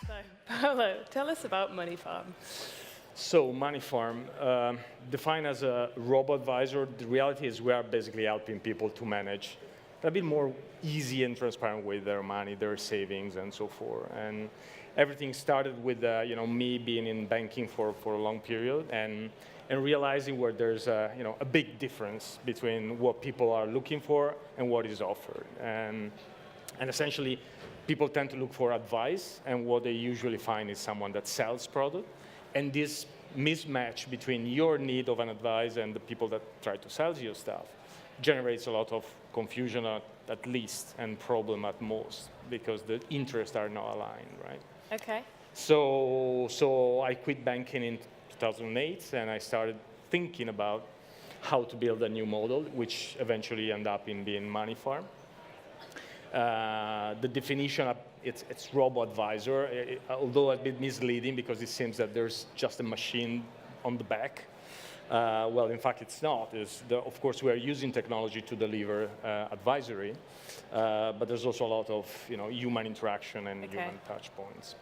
So, Paolo, tell us about MoneyFarm. So MoneyFarm, defined as a robo-advisor, the reality is we are basically helping people to manage a bit more easy and transparent with their money, their savings, and so forth. And everything started with me being in banking for a long period and realizing where there's a big difference between what people are looking for and what is offered. And essentially, people tend to look for advice, and what they usually find is someone that sells product. And this mismatch between your need of an advice and the people that try to sell you stuff generates a lot of confusion at least and problem at most because the interests are not aligned, right? Okay. So I quit banking in 2008 and I started thinking about how to build a new model, which eventually ended up in being MoneyFarm. The definition of it's robo-advisor, although a bit misleading because it seems that there's just a machine on the back. Well, in fact, it's not. Of course, we are using technology to deliver advisory, but there's also a lot of human interaction and human touch points.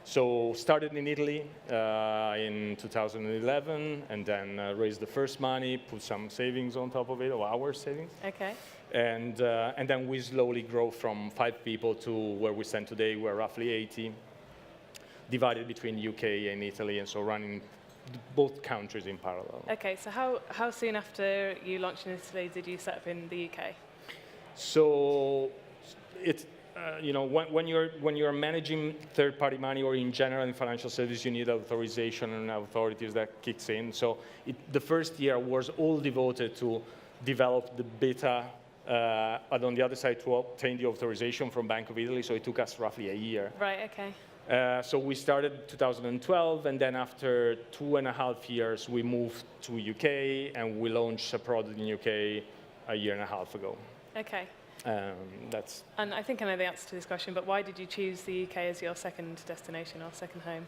So started in Italy in 2011, and then raised the first money, put some savings on top of it, or our savings. Okay. And then we slowly grow from 5 people to where we stand today. We're roughly 80, divided between UK and Italy, and so running both countries in parallel. Okay, so how soon after you launched in Italy did you set up in the UK? So it's when you're managing third-party money or in general in financial services, you need authorization and authorities that kicks in. So the first year was all devoted to develop the beta, but on the other side to obtain the authorization from Bank of Italy. So it took us roughly a year. Right. Okay. So we started 2012, and then after 2.5 years, we moved to UK, and we launched a product in UK a year and a half ago. Okay. And I think I know the answer to this question, but why did you choose the UK as your second destination or second home?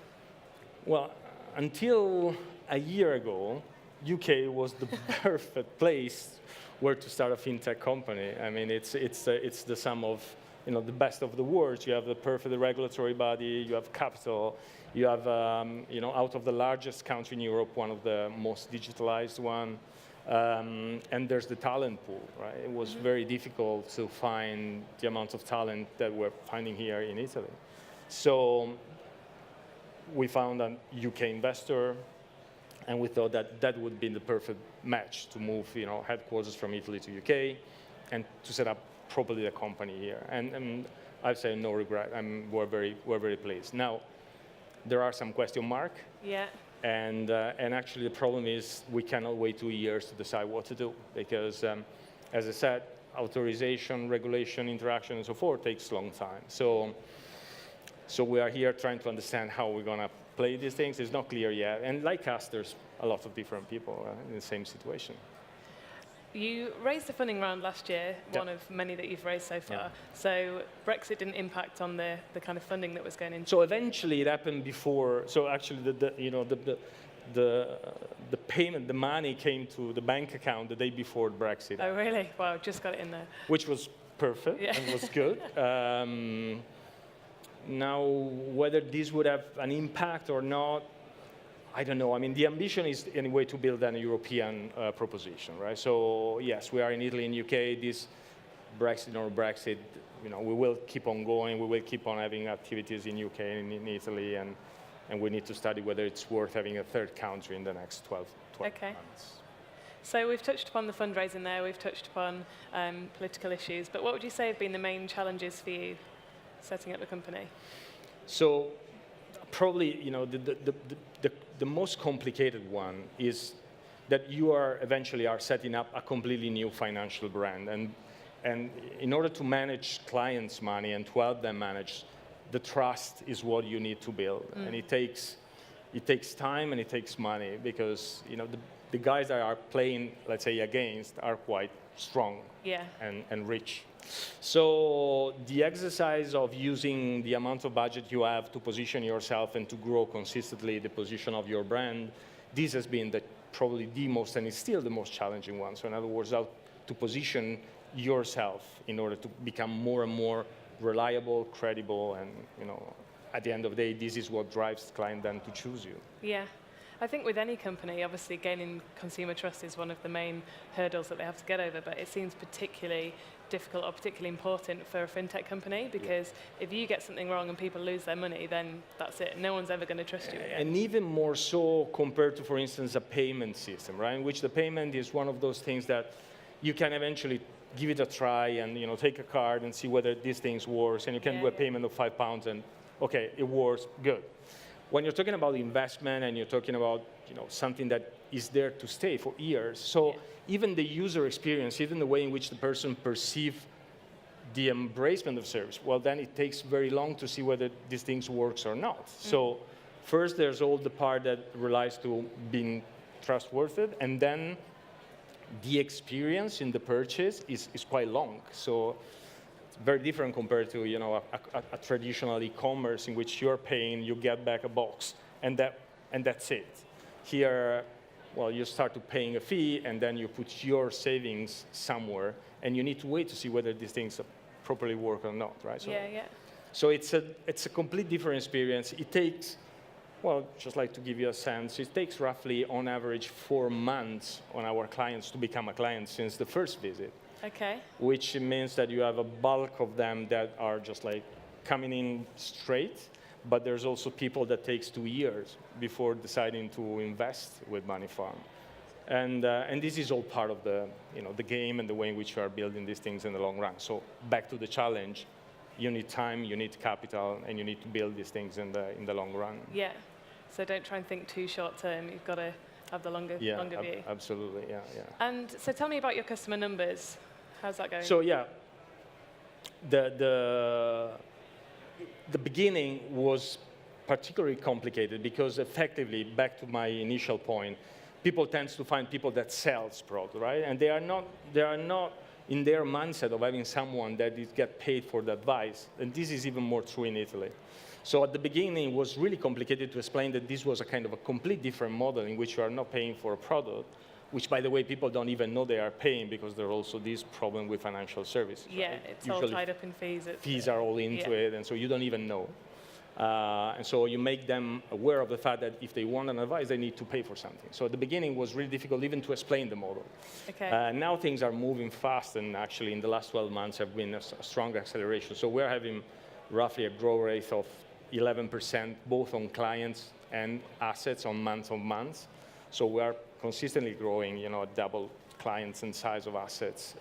Well, until a year ago, UK was the perfect place where to start a fintech company. I mean, it's the sum of the best of the worlds. You have the perfect regulatory body, you have capital, you have out of the largest country in Europe, one of the most digitalized one. And there's the talent pool, right? It was very difficult to find the amount of talent that we're finding here in Italy. So we found an UK investor, and we thought that would be the perfect match to move headquarters from Italy to UK and to set up properly the company here. And I'd say no regret. We're very pleased. Now, there are some question marks. Yeah. And actually, the problem is we cannot wait 2 years to decide what to do because, as I said, authorization, regulation, interaction, and so forth takes a long time. So we are here trying to understand how we're going to play these things. It's not clear yet. And like us, there's a lot of different people in the same situation. You raised a funding round last year, one of many that you've raised so far. Yeah. So Brexit didn't impact on the kind of funding that was going into. So eventually it happened before. So actually the payment, the money came to the bank account the day before Brexit. Oh really? Wow, just got it in there. Which was perfect and was good. Now whether this would have an impact or not, I don't know. I mean, the ambition is anyway to build a European proposition, right? So yes, we are in Italy and UK. This Brexit or Brexit, we will keep on going. We will keep on having activities in UK and in Italy, and we need to study whether it's worth having a third country in the next 12 months. So we've touched upon the fundraising there. We've touched upon political issues. But what would you say have been the main challenges for you setting up the company? So probably, the most complicated one is that you are eventually setting up a completely new financial brand. And in order to manage clients' money and to help them manage, the trust is what you need to build. And it takes time and it takes money because, the guys that are playing, let's say, against are quite strong and rich. So the exercise of using the amount of budget you have to position yourself and to grow consistently the position of your brand, this has been the probably the most, and it's still the most challenging one. So in other words, how to position yourself in order to become more and more reliable, credible, and at the end of the day, this is what drives the client then to choose you. Yeah. I think with any company, obviously gaining consumer trust is one of the main hurdles that they have to get over, but it seems particularly difficult or particularly important for a fintech company, because if you get something wrong and people lose their money, then that's it. No one's ever going to trust you again. And even more so compared to, for instance, a payment system, right? In which the payment is one of those things that you can eventually give it a try and take a card and see whether these things work, and you can do a payment of £5 and okay, it works, good. When you're talking about investment and you're talking about something that is there to stay for years, so even the user experience, even the way in which the person perceives the embracement of service, well, then it takes very long to see whether these things works or not. So first, there's all the part that relies to being trustworthy, and then the experience in the purchase is quite long. So it's very different compared to a traditional e-commerce in which you're paying, you get back a box, and that's it. Here, well, you start to paying a fee, and then you put your savings somewhere, and you need to wait to see whether these things properly work or not, right? So, so it's a complete different experience. It takes, well, just like to give you a sense, it takes roughly, on average, 4 months on our clients to become a client since the first visit. Okay. Which means that you have a bulk of them that are just like coming in straight, but there's also people that takes 2 years before deciding to invest with MoneyFarm. And this is all part of the game and the way in which you are building these things in the long run. So back to the challenge, you need time, you need capital, and you need to build these things in the long run. Yeah. So don't try and think too short term. You've got to have the longer view. Absolutely, yeah. And so tell me about your customer numbers. How's that going? So the beginning was particularly complicated because effectively, back to my initial point, people tend to find people that sells product, right? And they are not in their mindset of having someone that is get paid for the advice. And this is even more true in Italy. So at the beginning, it was really complicated to explain that this was a kind of a complete different model in which you are not paying for a product, which, by the way, people don't even know they are paying because there's also this problem with financial services. Yeah, right? It's usually all tied up in fees. Fees are all into it, and so you don't even know. And so you make them aware of the fact that if they want an advice, they need to pay for something. So at the beginning, it was really difficult even to explain the model. Okay. Now things are moving fast, and actually in the last 12 months have been a strong acceleration. So we're having roughly a growth rate of 11%, both on clients and assets on month. So we are consistently growing, double clients and size of assets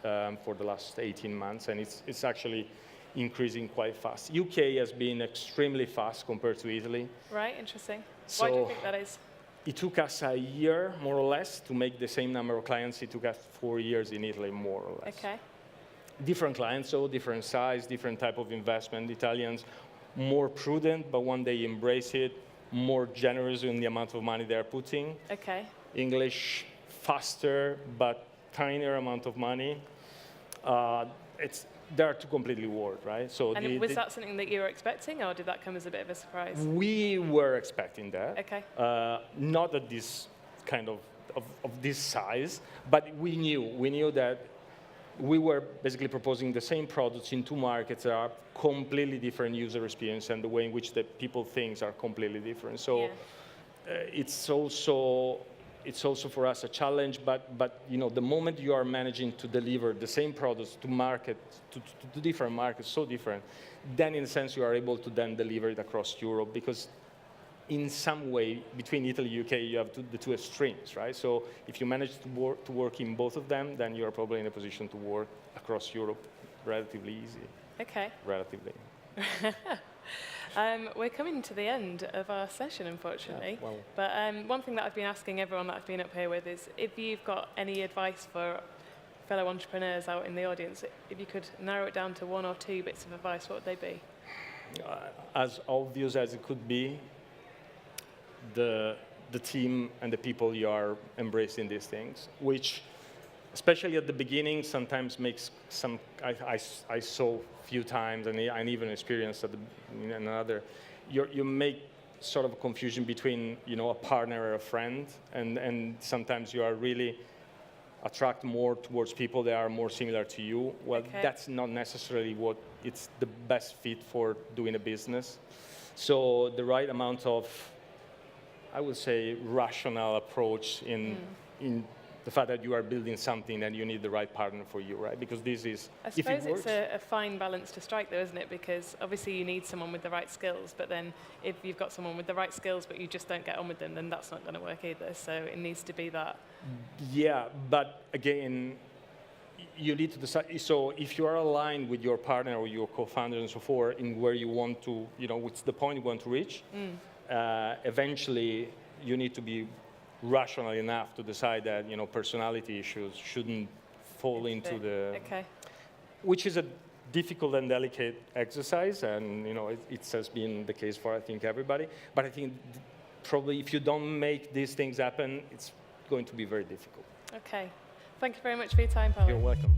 for the last 18 months, and it's actually increasing quite fast. UK has been extremely fast compared to Italy. Right, interesting. So why do you think that is? It took us a year, more or less, to make the same number of clients. It took us 4 years in Italy, more or less. Okay. Different clients, so different size, different type of investment. Italians, more prudent, but when they embrace it, more generous in the amount of money they're putting. Okay. English, faster, but tinier amount of money. They are two completely world, right? So and was that something that you were expecting, or did that come as a bit of a surprise? We were expecting that. Okay. Not at this kind of this size, but we knew that we were basically proposing the same products in two markets that are completely different user experience, and the way in which the people think are completely different. So it's also for us a challenge, but the moment you are managing to deliver the same products to market, to different markets, so different, then in a sense you are able to then deliver it across Europe, because in some way between Italy and UK you have the two extremes, right? So if you manage to work in both of them, then you are probably in a position to work across Europe relatively easy. Okay. Relatively. We're coming to the end of our session, unfortunately. Yeah, well. But one thing that I've been asking everyone that I've been up here with is if you've got any advice for fellow entrepreneurs out in the audience, if you could narrow it down to 1 or 2 bits of advice, what would they be? As obvious as it could be, the team and the people you are embracing these things, which, especially at the beginning, sometimes makes some. I saw a few times, and even experienced in another. You make sort of confusion between, a partner or a friend, and sometimes you are really attract more towards people that are more similar to you. Well, that's not necessarily what it's the best fit for doing a business. So the right amount of, I would say, rational approach in the fact that you are building something and you need the right partner for you, right? Because this is, I suppose it's a fine balance to strike, though, isn't it? Because obviously you need someone with the right skills, but then if you've got someone with the right skills but you just don't get on with them, then that's not going to work either. So it needs to be that. Yeah, but again, you need to decide. So if you are aligned with your partner or your co-founder and so forth in where you want to, what's the point you want to reach, eventually you need to be rational enough to decide that personality issues shouldn't fall into the which is a difficult and delicate exercise, and it has been the case for I think everybody. But I think probably if you don't make these things happen, it's going to be very difficult. Okay, thank you very much for your time, Paolo. You're welcome.